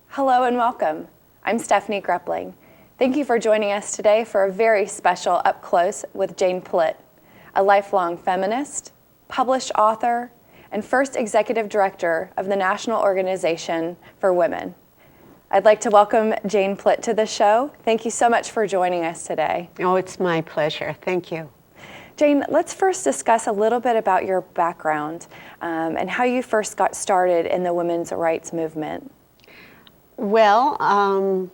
Hello and welcome. I'm Stephanie Greppling. Thank you for joining us today for a very special Up Close with Jane Plitt, a lifelong feminist, published author, and first executive director of the National Organization for Women. I'd like to welcome Jane Plitt to the show. Thank you so much for joining us today. Oh, it's my pleasure. Thank you. Jane, let's first discuss a little bit about your background and how you first got started in the women's rights movement. Well,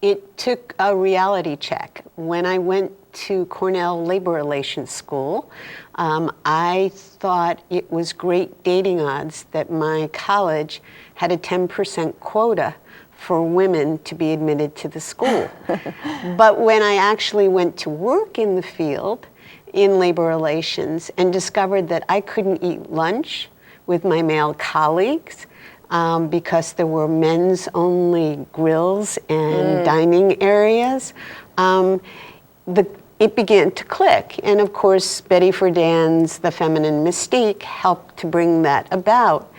it took a reality check. When I went to Cornell Labor Relations School, I thought it was great dating odds that my college had a 10% quota for women to be admitted to the school. But when I actually went to work in the field in labor relations and discovered that I couldn't eat lunch with my male colleagues, because there were men's only grills and dining areas, it began to click. And of course, Betty Friedan's The Feminine Mystique helped to bring that about.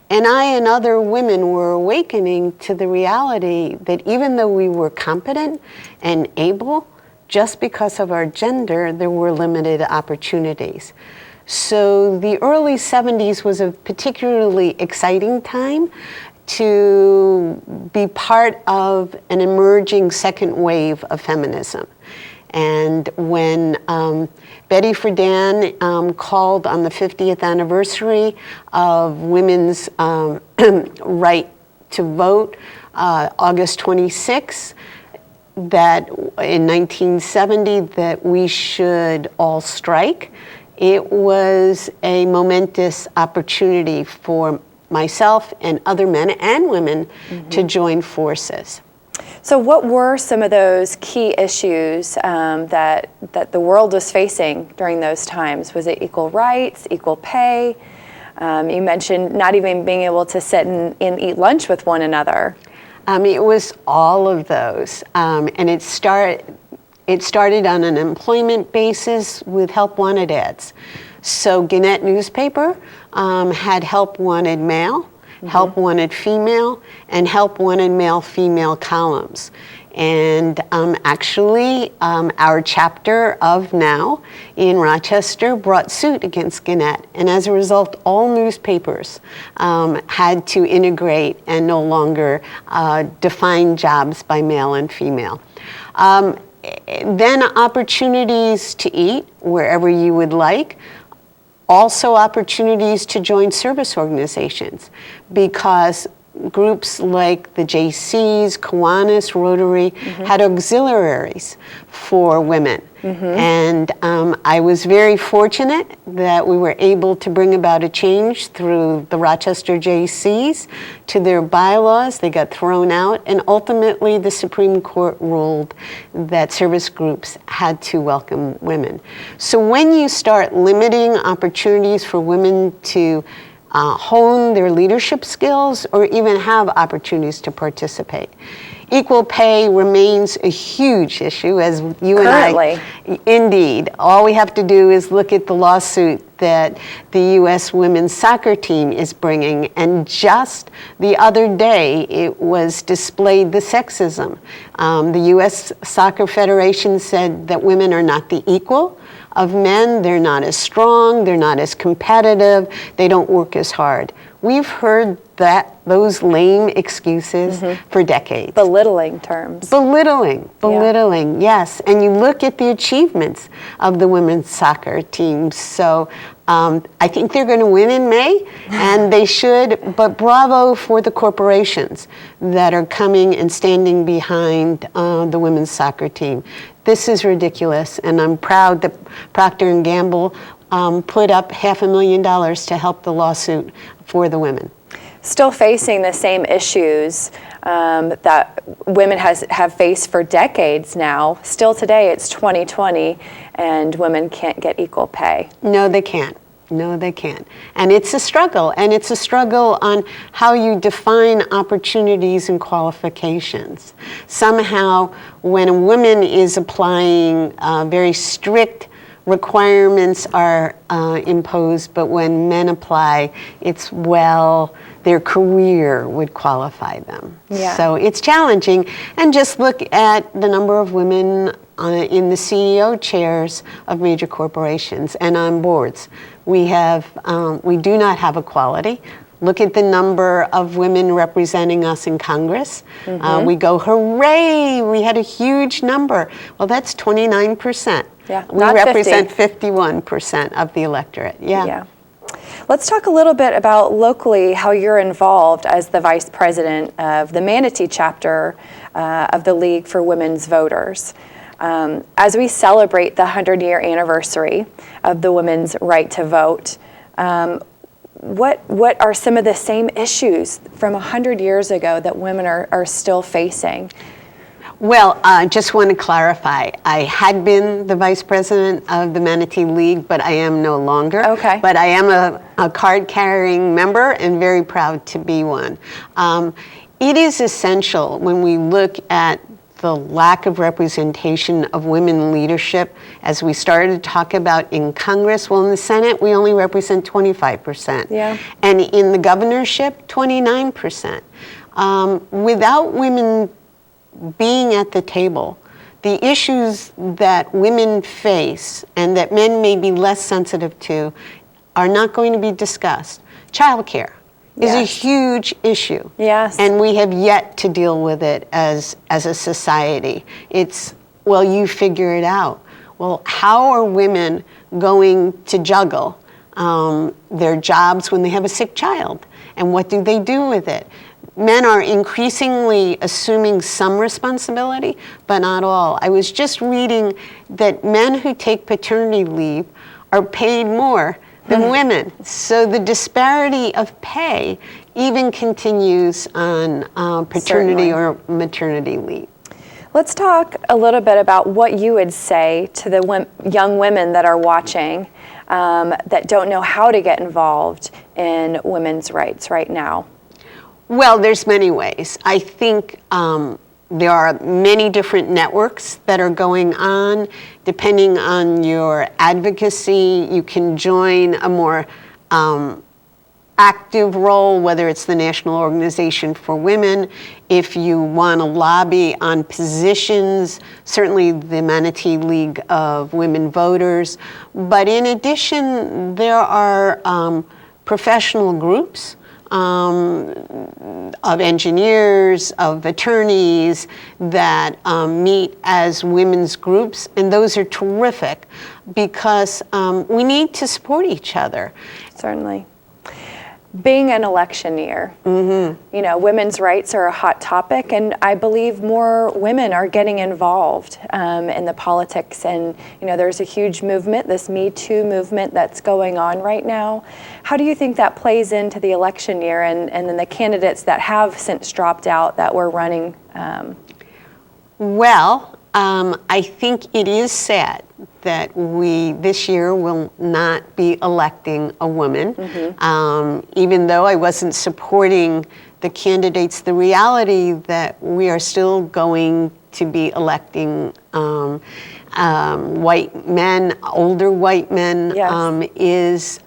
And I and other women were awakening to the reality that even though we were competent and able, just because of our gender, there were limited opportunities. So the early 70s was a particularly exciting time to be part of an emerging second wave of feminism. And when Betty Friedan called on the 50th anniversary of women's right to vote, August 26, that in 1970, that we should all strike, it was a momentous opportunity for myself and other men and women to join forces. So what were some of those key issues that the world was facing during those times? Was it equal rights, equal pay? You mentioned not even being able to sit and eat lunch with one another. It was all of those. And it started on an employment basis with help wanted ads. So Gannett newspaper had help wanted male, help wanted female, and help wanted male-female columns. And actually, our chapter of NOW in Rochester brought suit against Gannett. And as a result, all newspapers had to integrate and no longer define jobs by male and female. Then opportunities to eat wherever you would like. Also opportunities to join service organizations, because groups like the JCs, Kiwanis, Rotary had auxiliaries for women. And I was very fortunate that we were able to bring about a change through the Rochester JCs to their bylaws. They got thrown out, and ultimately the Supreme Court ruled that service groups had to welcome women. So when you start limiting opportunities for women to hone their leadership skills or even have opportunities to participate. Equal pay remains a huge issue, as you Currently. and I, indeed. All we have to do is look at the lawsuit that the U.S. women's soccer team is bringing, and just the other day it was displayed the sexism. The U.S. Soccer Federation said that women are not the equal of men, they're not as strong, they're not as competitive, they don't work as hard. We've heard those lame excuses for decades. Belittling terms. Belittling, yes. And you look at the achievements of the women's soccer teams. So I think they're going to win in May, and they should, but bravo for the corporations that are coming and standing behind the women's soccer team. This is ridiculous, and I'm proud that Procter & Gamble put up $500,000 to help the lawsuit for the women. still facing the same issues that women have faced for decades now. Still today, it's 2020, and women can't get equal pay. No, they can't. No, they can't. And it's a struggle. And it's a struggle on how you define opportunities and qualifications. Somehow, when a woman is applying, very strict requirements are imposed, but when men apply, it's, well, their career would qualify them. Yeah. So it's challenging. And just look at the number of women in the CEO chairs of major corporations and on boards. We do not have equality. Look at the number of women representing us in Congress. We go, hooray, we had a huge number. Well, that's 29%. Yeah, we not represent 50. 51% of the electorate. Yeah. Let's talk a little bit about locally how you're involved as the vice president of the Manatee chapter of the League for Women's Voters. As we celebrate the 100-year anniversary of the women's right to vote, what are some of the same issues from 100 years ago that women are still facing? Well, I just want to clarify. I had been the vice president of the Manatee League, but I am no longer. Okay. But I am a card-carrying member and very proud to be one. It is essential when we look at the lack of representation of women in leadership, as we started to talk about in Congress. Well, in the Senate, we only represent 25%. Yeah. And in the governorship, 29%. Without women being at the table, the issues that women face and that men may be less sensitive to are not going to be discussed. Childcare is a huge issue. Yes. And we have yet to deal with it as a society. It's, well, you figure it out. Well, how are women going to juggle their jobs when they have a sick child? And what do they do with it? Men are increasingly assuming some responsibility, but not all. I was just reading that men who take paternity leave are paid more than women. So the disparity of pay even continues on paternity or maternity leave. Let's talk a little bit about what you would say to the young women that are watching that don't know how to get involved in women's rights right now. Well, there's many ways. I think there are many different networks that are going on. Depending on your advocacy, you can join a more active role, whether it's the National Organization for Women. If you want to lobby on positions, certainly the Manatee League of Women Voters. But in addition, there are professional groups of engineers, of attorneys that meet as women's groups, and those are terrific because we need to support each other. Certainly. Being an election year, you know, women's rights are a hot topic, and I believe more women are getting involved in the politics. And you know, there's a huge movement, this Me Too movement that's going on right now. How do you think that plays into the election year, and then the candidates that have since dropped out that were running? Well, I think it is sad that we this year will not be electing a woman. Even though I wasn't supporting the candidates, the reality that we are still going to be electing white men, older white men, is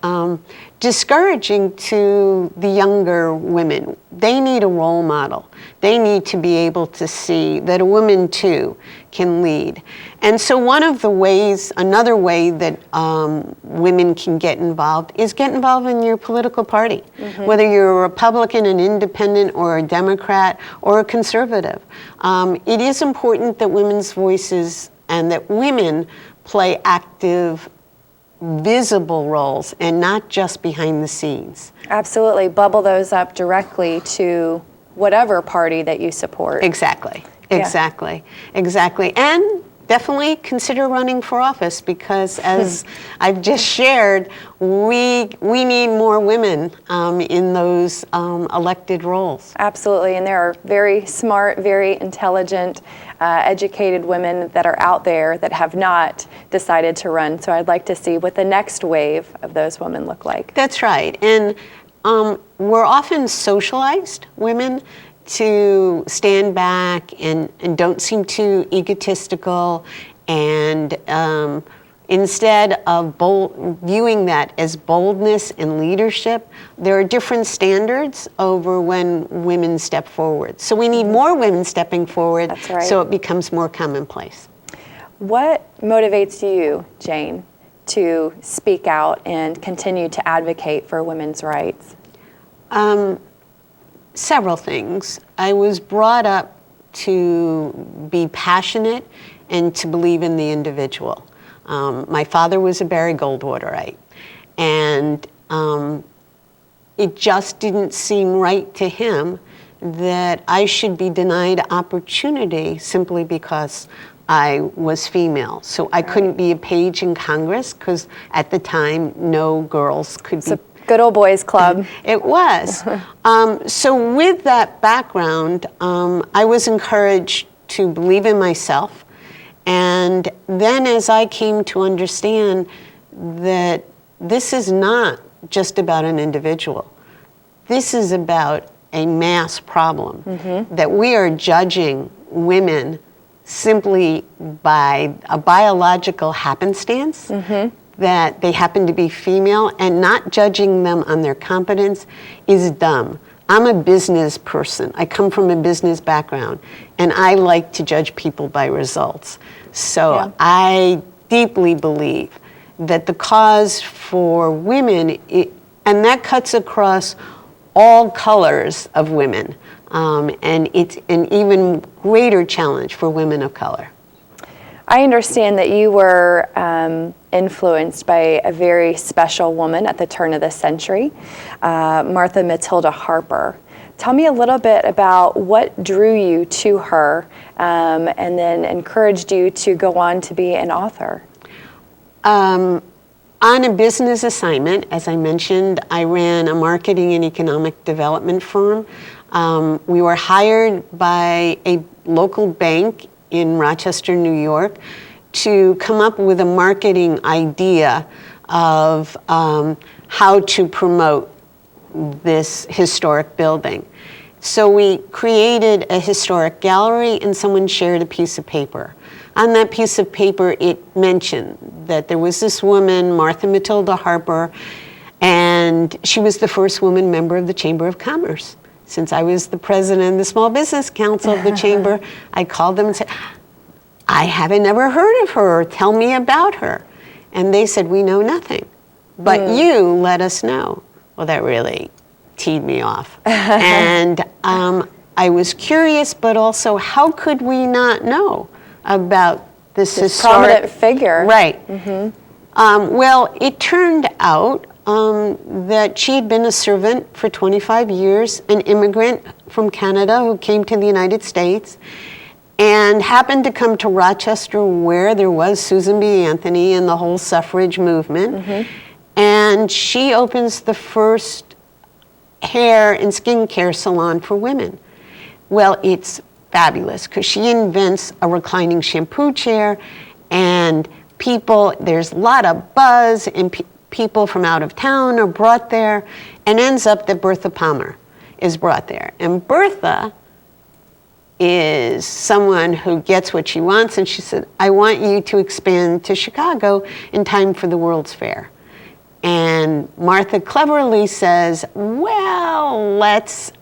discouraging to the younger women. They need a role model. They need to be able to see that a woman too can lead. And so another way that women can get involved is get involved in your political party, whether you're a Republican, an independent, or a Democrat, or a conservative. It is important that women's voices and that women play active, visible roles and not just behind the scenes. Absolutely. Bubble those up directly to whatever party that you support. Exactly. And definitely consider running for office, because as I've just shared, we need more women in those elected roles. Absolutely, and there are very smart, very intelligent, educated women that are out there that have not decided to run. So I'd like to see what the next wave of those women look like. That's right. And we're often socialized, women, to stand back and don't seem too egotistical, and instead of viewing that as boldness and leadership, there are different standards over when women step forward. So we need more women stepping forward. That's right. So it becomes more commonplace. What motivates you, Jane, to speak out and continue to advocate for women's rights? Several things. I was brought up to be passionate and to believe in the individual. My father was a Barry Goldwaterite, and it just didn't seem right to him that I should be denied opportunity simply because I was female. So I couldn't be a page in Congress, because at the time no girls could be. Good old boys club. It was. So with that background, I was encouraged to believe in myself. And then as I came to understand that this is not just about an individual, this is about a mass problem, that we are judging women simply by a biological happenstance, that they happen to be female, and not judging them on their competence is dumb. I'm a business person. I come from a business background, and I like to judge people by results. So I deeply believe that the cause for women, and that cuts across all colors of women, and it's an even greater challenge for women of color. I understand that you were influenced by a very special woman at the turn of the century, Martha Matilda Harper. Tell me a little bit about what drew you to her and then encouraged you to go on to be an author. On a business assignment, as I mentioned, I ran a marketing and economic development firm. We were hired by a local bank in Rochester, New York, to come up with a marketing idea of how to promote this historic building. So we created a historic gallery, and someone shared a piece of paper. On that piece of paper, it mentioned that there was this woman, Martha Matilda Harper, and she was the first woman member of the Chamber of Commerce. Since I was the president of the Small Business Council of the Chamber, I called them and said, I haven't ever heard of her, tell me about her. And they said, we know nothing, but you let us know. Well, that really teed me off. And I was curious, but also, how could we not know about this historic prominent figure? Right. Well, it turned out that she had been a servant for 25 years, an immigrant from Canada who came to the United States and happened to come to Rochester, where there was Susan B. Anthony and the whole suffrage movement. And she opens the first hair and skincare salon for women. Well, it's fabulous, because she invents a reclining shampoo chair, and there's a lot of buzz, and people from out of town are brought there, and ends up that Bertha Palmer is brought there. And Bertha is someone who gets what she wants, and she said, I want you to expand to Chicago in time for the World's Fair. And Martha cleverly says, well, let's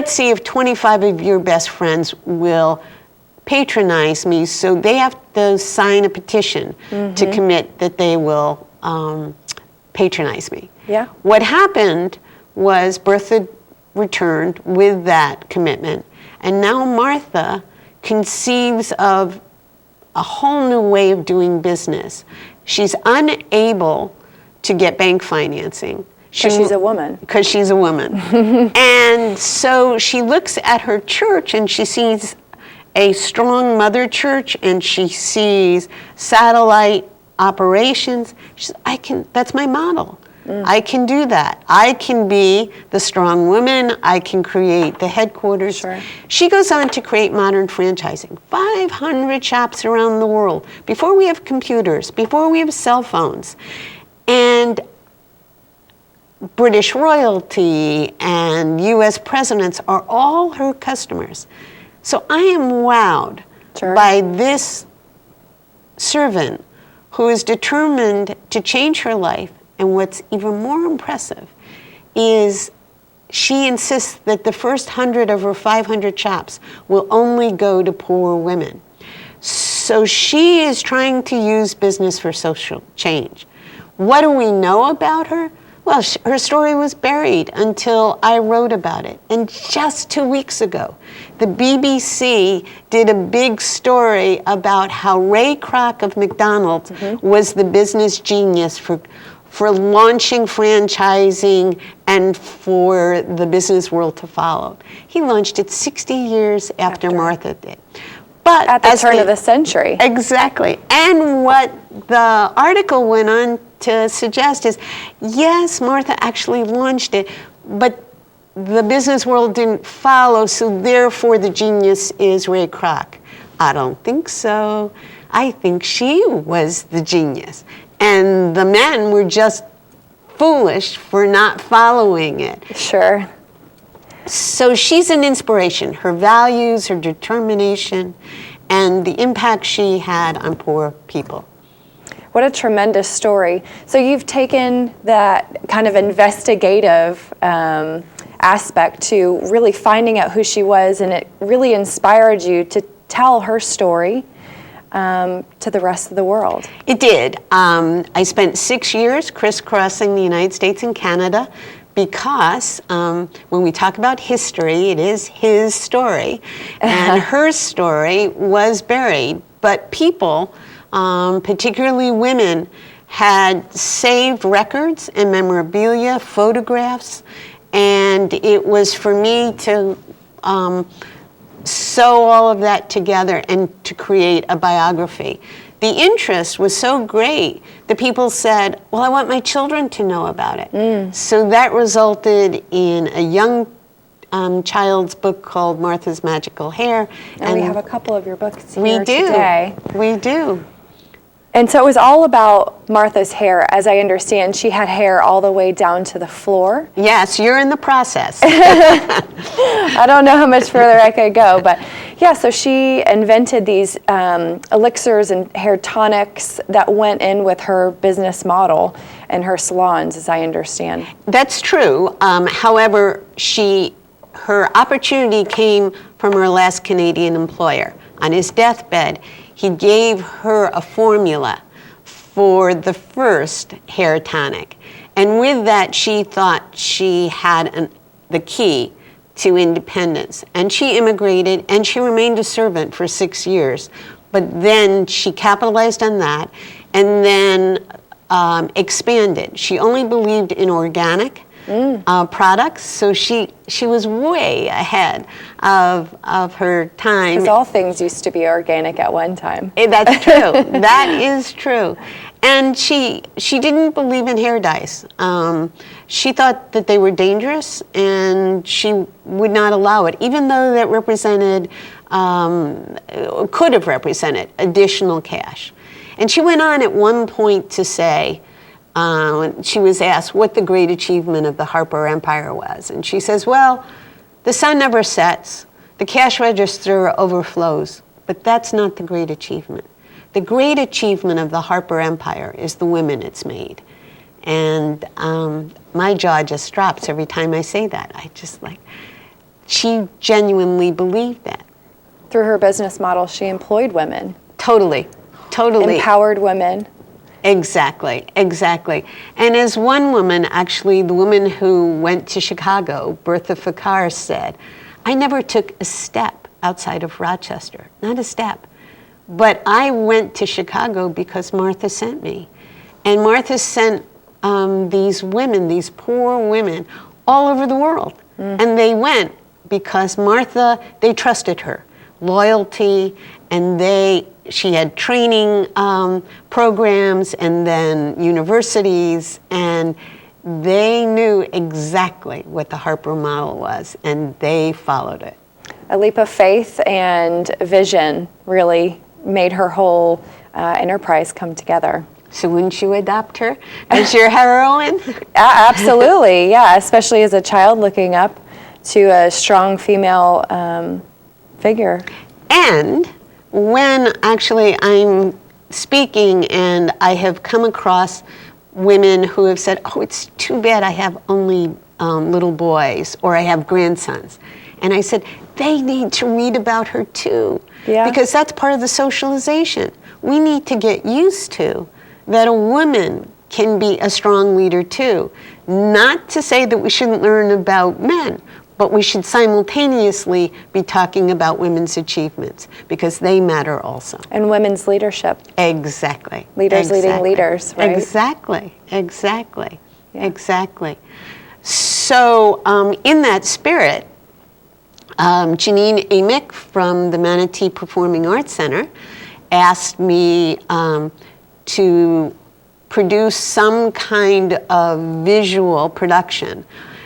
see if 25 of your best friends will patronize me. So they have to sign a petition to commit that they will patronize me. Yeah. What happened was Bertha returned with that commitment, and now Martha conceives of a whole new way of doing business. She's unable to get bank financing. Because she's a woman. Because she's a woman. And so she looks at her church, and she sees a strong mother church and she sees satellite operations, she says, that's my model. I can do that. I can be the strong woman. I can create the headquarters. Sure. She goes on to create modern franchising. 500 shops around the world, before we have computers, before we have cell phones. And British royalty and US presidents are all her customers. So I am wowed Sure. by this servant who is determined to change her life. And what's even more impressive is she insists that the first 100 of her 500 shops will only go to poor women. So she is trying to use business for social change. What do we know about her? Well, her story was buried until I wrote about it. And just 2 weeks ago, the BBC did a big story about how Ray Kroc of McDonald's was the business genius for launching franchising and for the business world to follow. He launched it 60 years after Martha did. But at the turn of the century. Exactly. And what the article went on to suggest is, yes, Martha actually launched it, but the business world didn't follow, so therefore the genius is Ray Kroc. I don't think so. I think she was the genius. And the men were just foolish for not following it. Sure. So she's an inspiration. Her values, her determination, and the impact she had on poor people. What a tremendous story. So you've taken that kind of investigative aspect to really finding out who she was, and it really inspired you to tell her story to the rest of the world. It did. I spent 6 years crisscrossing the United States and Canada because when we talk about history, it is his story, and her story was buried. But people, particularly women, had saved records and memorabilia, photographs, and it was for me to sew all of that together and to create a biography. The interest was so great that people said, well, I want my children to know about it. So that resulted in a young child's book called Martha's Magical Hair. And we have a couple of your books here we do. today. We do. And so it was all about Martha's hair. As I understand, she had hair all the way down to the floor. Yes, you're in the process. I don't know how much further I could go, but yeah, so she invented these elixirs and hair tonics that went in with her business model and her salons, as I understand. That's true. However, her opportunity came from her last Canadian employer. On his deathbed, he gave her a formula for the first hair tonic. And with that, she thought she had the key to independence. And she immigrated, and she remained a servant for 6 years. But then she capitalized on that and then expanded. She only believed in organic products, so she was way ahead of her time. Because all things used to be organic at one time. That's true. That is true. And she didn't believe in hair dyes. She thought that they were dangerous, and she would not allow it, even though that could have represented additional cash. And she went on at one point to say, she was asked what the great achievement of the Harper Empire was. And she says, well, the sun never sets, the cash register overflows, but that's not the great achievement. The great achievement of the Harper Empire is the women it's made. And my jaw just drops every time I say that. She genuinely believed that. Through her business model, she employed women. Totally. Empowered women. Exactly. And as one woman, actually, the woman who went to Chicago, Bertha Fakar, said, I never took a step outside of Rochester, not a step. But I went to Chicago because Martha sent me. And Martha sent these women, these poor women, all over the world. And they went because Martha, they trusted her. loyalty, and she had training programs and then universities, and they knew exactly what the Harper model was, and they followed it. A leap of faith and vision really made her whole enterprise come together. So wouldn't you adopt her as your heroine? Absolutely, yeah, especially as a child looking up to a strong female figure. And when actually I'm speaking and I have come across women who have said, oh, it's too bad I have only little boys, or I have grandsons. And I said, they need to read about her too, because that's part of the socialization. We need to get used to that a woman can be a strong leader too. Not to say that we shouldn't learn about men, but we should simultaneously be talking about women's achievements, because they matter also. And women's leadership. Exactly. Leaders leading leaders, right? Exactly. So in that spirit, Janine Amick from the Manatee Performing Arts Center asked me to produce some kind of visual production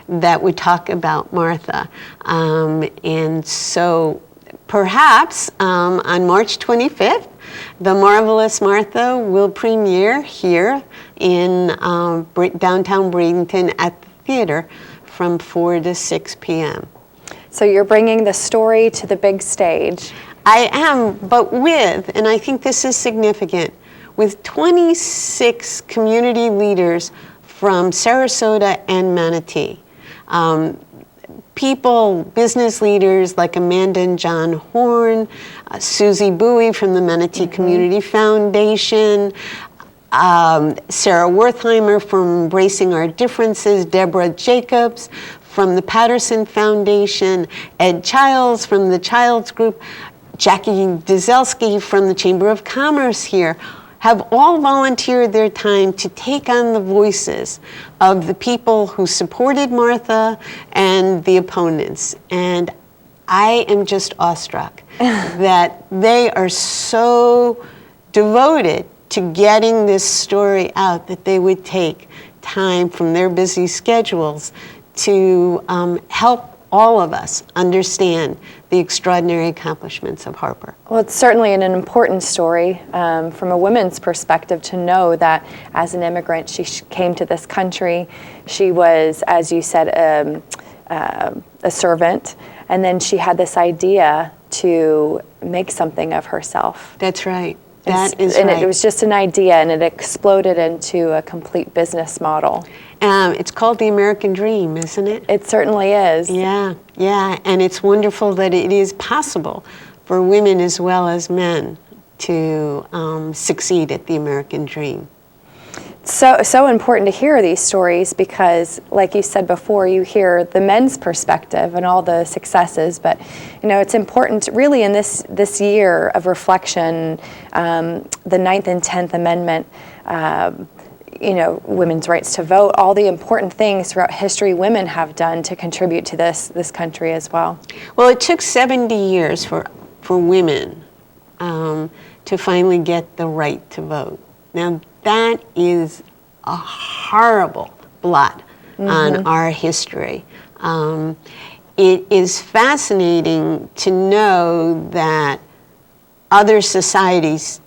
that would talk about Martha. And so perhaps on March 25th, The Marvelous Martha will premiere here in downtown Bradenton at the theater from 4 to 6 p.m. So you're bringing the story to the big stage. I am, but and I think this is significant, with 26 community leaders from Sarasota and Manatee. Business leaders like Amanda and John Horn, Susie Bowie from the Manatee Community Foundation, Sarah Wertheimer from Embracing Our Differences, Deborah Jacobs from the Patterson Foundation, Ed Childs from the Childs Group, Jackie Dzelski from the Chamber of Commerce here, have all volunteered their time to take on the voices of the people who supported Martha and the opponents. And I am just awestruck that they are so devoted to getting this story out that they would take time from their busy schedules to help all of us understand the extraordinary accomplishments of Harper. Well, it's certainly an important story from a woman's perspective to know that as an immigrant, she came to this country. She was, as you said, a servant, and then she had this idea to make something of herself. That's right. And right. It was just an idea, and it exploded into a complete business model. It's called the American Dream, isn't it? It certainly is. Yeah, and it's wonderful that it is possible for women as well as men to succeed at the American Dream. So important to hear these stories because, like you said before, you hear the men's perspective and all the successes, but it's important really in this year of reflection, the 9th and 10th Amendment, women's rights to vote, all the important things throughout history women have done to contribute to this country as well. Well, it took 70 years for women to finally get the right to vote. Now, that is a horrible blot on our history. It is fascinating to know that other societies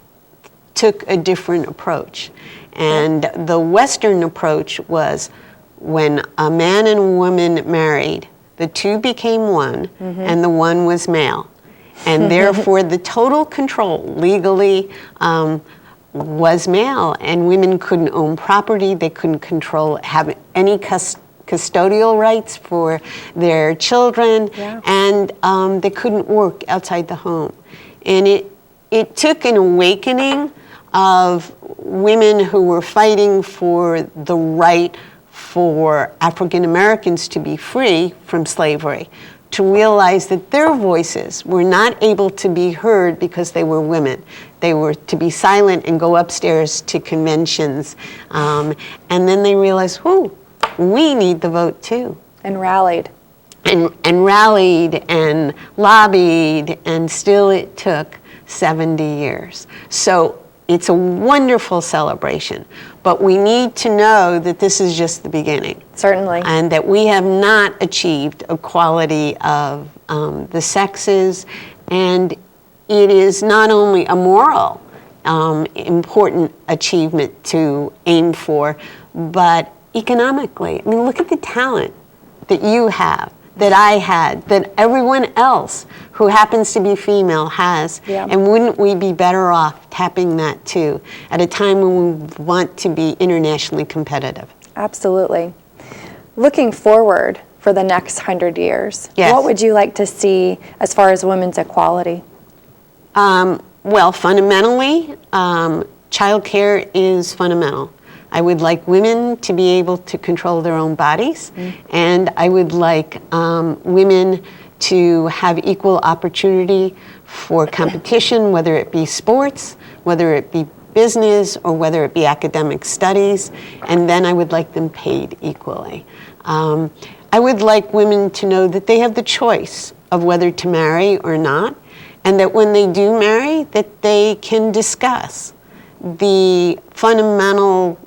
took a different approach. And the Western approach was when a man and a woman married, the two became one, and the one was male. And therefore, the total control legally was male, and women couldn't own property, they couldn't have any custodial rights for their children, and they couldn't work outside the home. And it took an awakening of women who were fighting for the right for African Americans to be free from slavery, to realize that their voices were not able to be heard because they were women. They were to be silent and go upstairs to conventions. And then they realized, we need the vote too. And rallied. and rallied and lobbied, and still it took 70 years. So it's a wonderful celebration, but we need to know that this is just the beginning. Certainly. And that we have not achieved equality of the sexes, and it is not only a moral important achievement to aim for, but economically. I mean, look at the talent that you have, that I had, that everyone else who happens to be female has. Yeah. And wouldn't we be better off tapping that too at a time when we want to be internationally competitive? Absolutely. Looking forward for the next 100 years, Yes. what would you like to see as far as women's equality? Well, fundamentally, childcare is fundamental. I would like women to be able to control their own bodies, and I would like women to have equal opportunity for competition, whether it be sports, whether it be business, or whether it be academic studies, and then I would like them paid equally. I would like women to know that they have the choice of whether to marry or not, and that when they do marry, that they can discuss the fundamental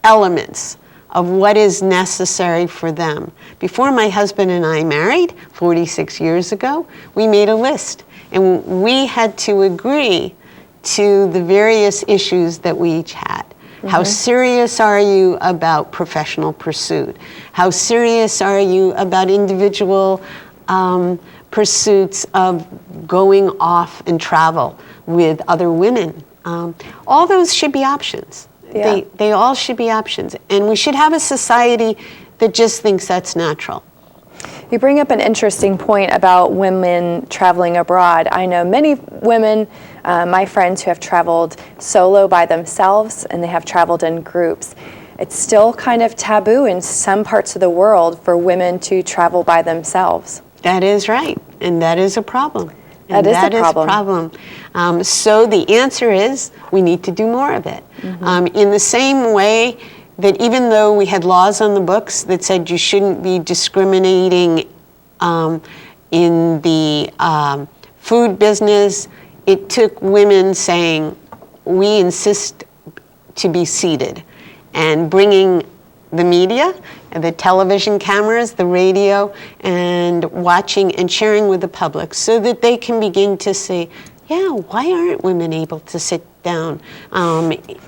elements of what is necessary for them. Before my husband and I married 46 years ago, we made a list, and we had to agree to the various issues that we each had. How serious are you about professional pursuit? How serious are you about individual pursuits of going off and travel with other women? All those should be options. Yeah. They all should be options. And we should have a society that just thinks that's natural. You bring up an interesting point about women traveling abroad. I know many women, my friends, who have traveled solo by themselves, and they have traveled in groups. It's still kind of taboo in some parts of the world for women to travel by themselves. That is right, and that is a problem. That is a problem. So the answer is we need to do more of it. In the same way that even though we had laws on the books that said you shouldn't be discriminating in the food business, it took women saying, we insist to be seated, and bringing the media, the television cameras, the radio, and watching and sharing with the public so that they can begin to say, yeah, why aren't women able to sit down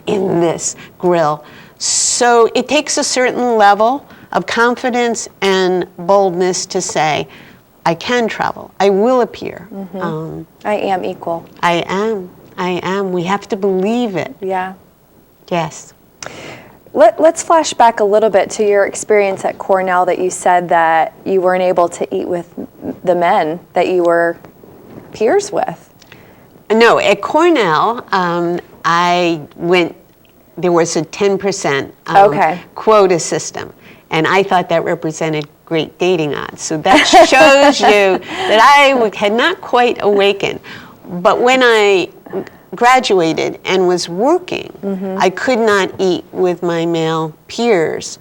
in this grill? So it takes a certain level of confidence and boldness to say, I can travel, I will appear. I am equal. I am. We have to believe it. Yeah. Yes. Let's flash back a little bit to your experience at Cornell, that you said that you weren't able to eat with the men that you were peers with. No, at Cornell, there was a 10% quota system, and I thought that represented great dating odds. So that shows you that I had not quite awakened. But when I graduated and was working, I could not eat with my male peers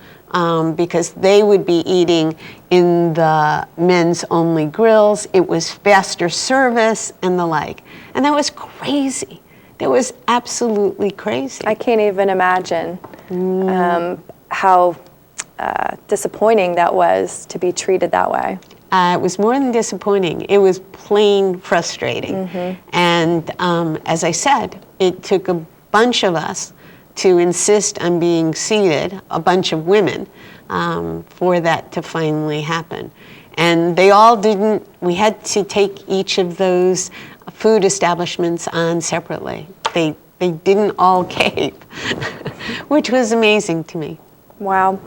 because they would be eating in the men's only grills. It was faster service and the like. And that was crazy. That was absolutely crazy. I can't even imagine how disappointing that was to be treated that way. It was more than disappointing. It was plain frustrating. And as I said, it took a bunch of us to insist on being seated, a bunch of women, for that to finally happen. And they all didn't, we had to take each of those food establishments on separately. They didn't all cave, which was amazing to me. Wow.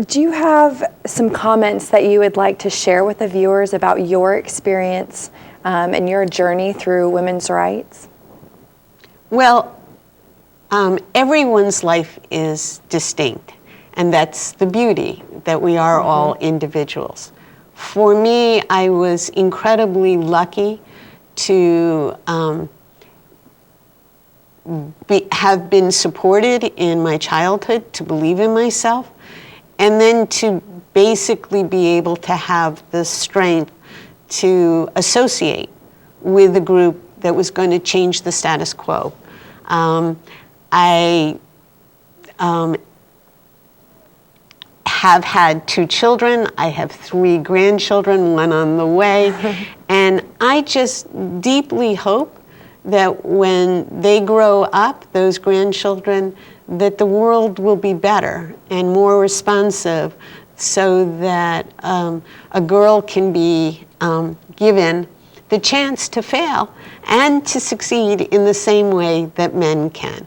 Do you have some comments that you would like to share with the viewers about your experience and your journey through women's rights? Well, everyone's life is distinct, and that's the beauty, that we are all individuals. For me, I was incredibly lucky to have been supported in my childhood, to believe in myself, and then to basically be able to have the strength to associate with a group that was going to change the status quo. I have had 2 children. I have 3 grandchildren, 1 on the way. And I just deeply hope that when they grow up, those grandchildren, that the world will be better and more responsive, so that a girl can be given the chance to fail and to succeed in the same way that men can.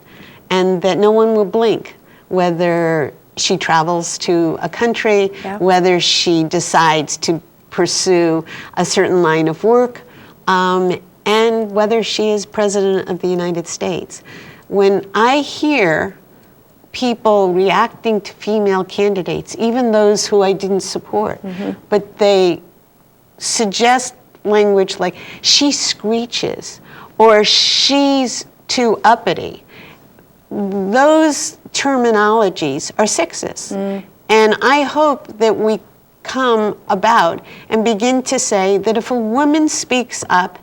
And that no one will blink, whether she travels to a country, whether she decides to pursue a certain line of work, and whether she is President of the United States. When I hear people reacting to female candidates, even those who I didn't support, but they suggest language like, she screeches, or she's too uppity, those terminologies are sexist. And I hope that we come about and begin to say that if a woman speaks up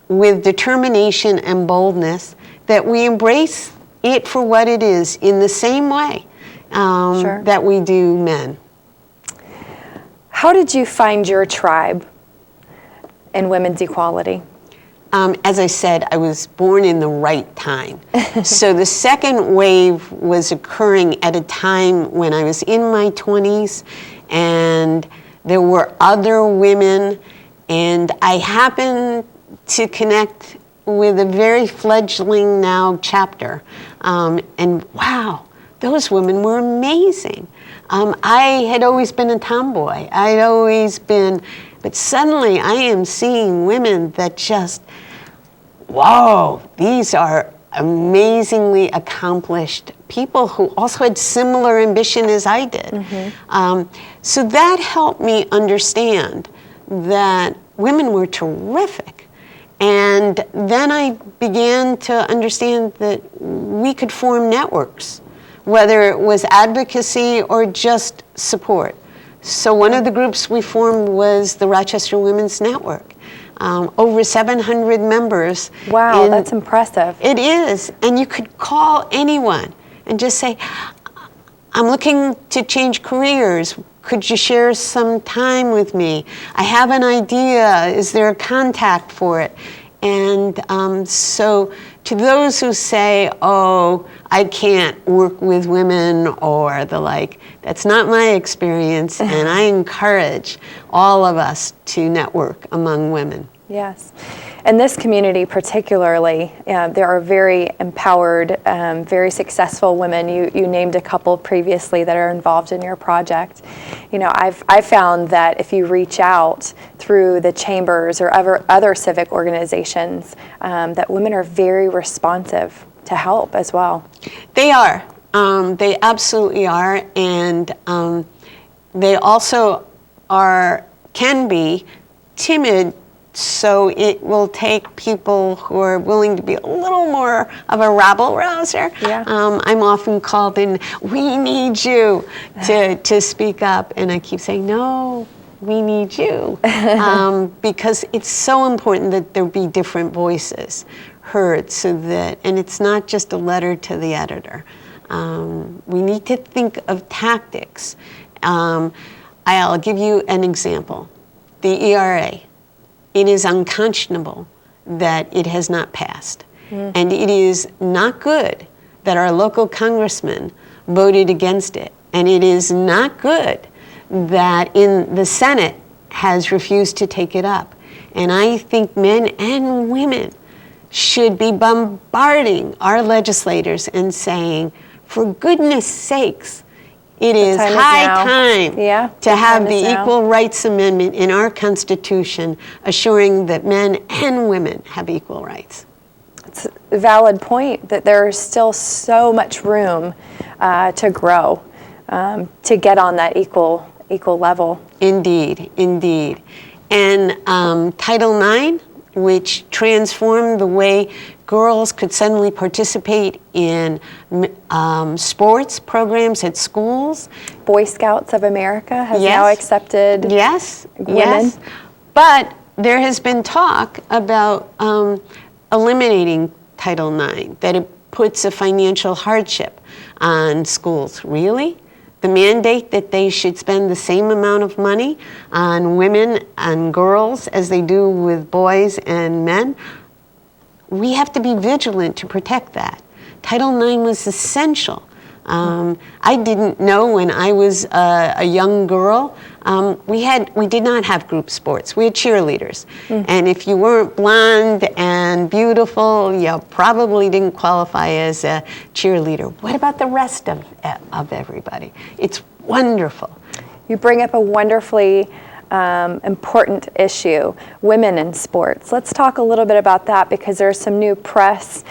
with determination and boldness, that we embrace it for what it is in the same way that we do men. How did you find your tribe in women's equality? As I said, I was born in the right time. So the second wave was occurring at a time when I was in my 20s, and there were other women, and I happened to connect with a very fledgling now chapter. And wow, those women were amazing. I had always been a tomboy. I'd always been, but suddenly I am seeing women that just, whoa, these are amazingly accomplished people who also had similar ambition as I did. So that helped me understand that women were terrific. And then I began to understand that we could form networks, whether it was advocacy or just support. So one of the groups we formed was the Rochester Women's Network. Over 700 members. Wow, that's impressive. It is. And you could call anyone and just say, I'm looking to change careers. Could you share some time with me? I have an idea. Is there a contact for it? And so to those who say, oh, I can't work with women or the like, that's not my experience. And I encourage all of us to network among women. Yes. In this community particularly, there are very empowered, very successful women. You named a couple previously that are involved in your project. You know, I've found that if you reach out through the chambers or other civic organizations, that women are very responsive to help as well. They are. They absolutely are. And they also can be timid. So it will take people who are willing to be a little more of a rabble-rouser. Yeah. I'm often called in, we need you to speak up. And I keep saying, no, we need you. Because it's so important that there be different voices heard, so that, and it's not just a letter to the editor. We need to think of tactics. I'll give you an example. The ERA. It is unconscionable that it has not passed. And it is not good that our local congressman voted against it. And it is not good that in the Senate has refused to take it up. And I think men and women should be bombarding our legislators and saying, for goodness sakes, it is high time to have the Equal Rights Amendment in our Constitution, assuring that men and women have equal rights. It's a valid point that there's still so much room to grow, to get on that equal level. Indeed, indeed. And Title IX which transformed the way girls could suddenly participate in sports programs at schools. Boy Scouts of America has Yes. now accepted Yes, women. yes. But there has been talk about eliminating Title IX, that it puts a financial hardship on schools. Really? The mandate that they should spend the same amount of money on women and girls as they do with boys and men? We have to be vigilant to protect that. Title IX was essential. I didn't know when I was a young girl, we did not have group sports. We had cheerleaders. And if you weren't blonde and beautiful, you probably didn't qualify as a cheerleader. What about the rest of everybody? It's wonderful. You bring up a wonderfully important issue, women in sports. Let's talk a little bit about that, because there's some new press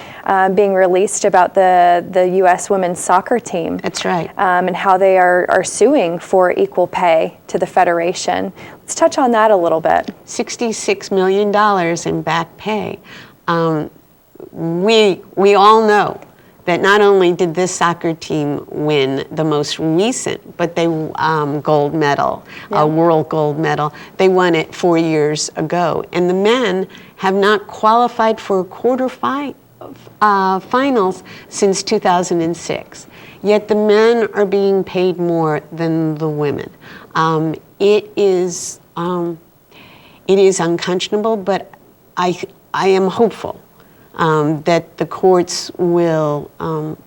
being released about the U.S. women's soccer team. That's right. And how they are suing for equal pay to the federation. Let's touch on that a little bit. $66 million in back pay. We all know that not only did this soccer team win the most recent, but they gold medal, a world gold medal. They won it 4 years ago, and the men have not qualified for finals since 2006. Yet the men are being paid more than the women. It is unconscionable, but I am hopeful that the courts will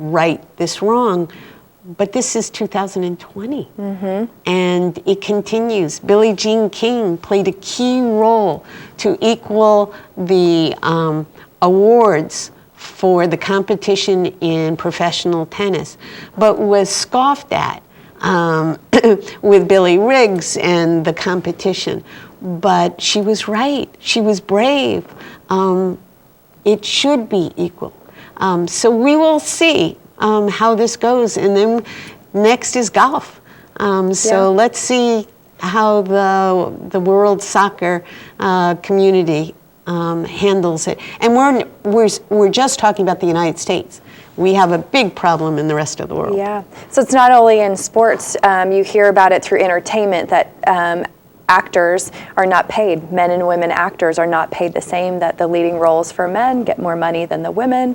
right this wrong. But this is 2020, and it continues. Billie Jean King played a key role to equal the awards for the competition in professional tennis, but was scoffed at with Billy Riggs and the competition. But she was right. She was brave. It should be equal. So we will see how this goes. And then next is golf. So let's see how the world soccer community handles it. And we're just talking about the United States. We have a big problem in the rest of the world. Yeah. So it's not only in sports. You hear about it through entertainment, that actors are not paid. Men and women actors are not paid the same, that the leading roles for men get more money than the women.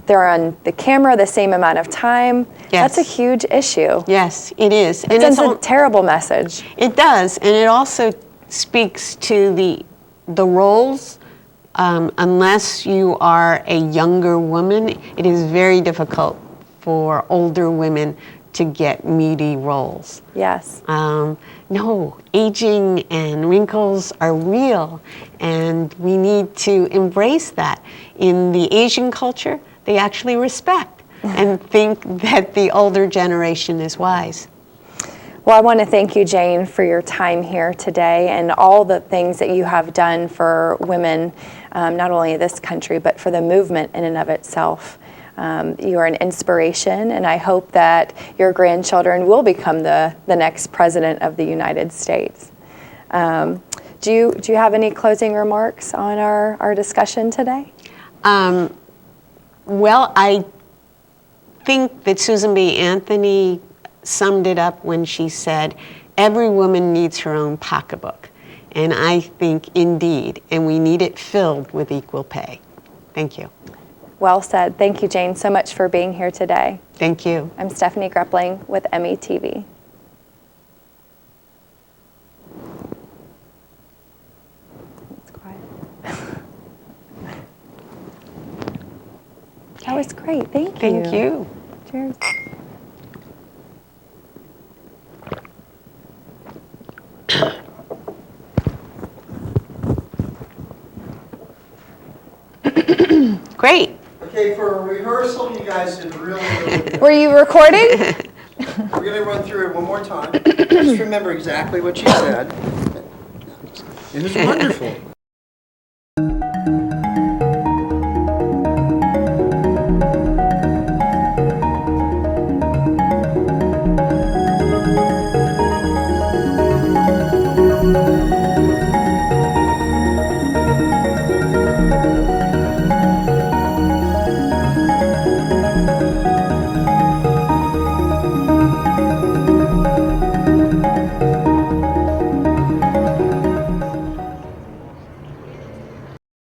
They're on the camera the same amount of time. Yes. That's a huge issue. Yes, it is. It sends a terrible message. It does, and it also speaks to the roles. Unless you are a younger woman, it is very difficult for older women to get meaty roles. Yes. No, aging and wrinkles are real, and we need to embrace that. In the Asian culture, they actually respect and think that the older generation is wise. Well, I want to thank you, Jane, for your time here today and all the things that you have done for women, not only in this country, but for the movement in and of itself. You are an inspiration, and I hope that your grandchildren will become the next president of the United States. Do you have any closing remarks on our discussion today? Well, I think that Susan B. Anthony summed it up when she said, every woman needs her own pocketbook. And I think indeed, and we need it filled with equal pay. Thank you. Well said. Thank you, Jane, so much for being here today. Thank you. I'm Stephanie Greppling with METV. It's quiet. That was great. Thank you. Thank you. Cheers. Great. Okay, for a rehearsal, you guys did really, really good. Were you recording? We're going to run through it one more time. Just remember exactly what you said. It was wonderful.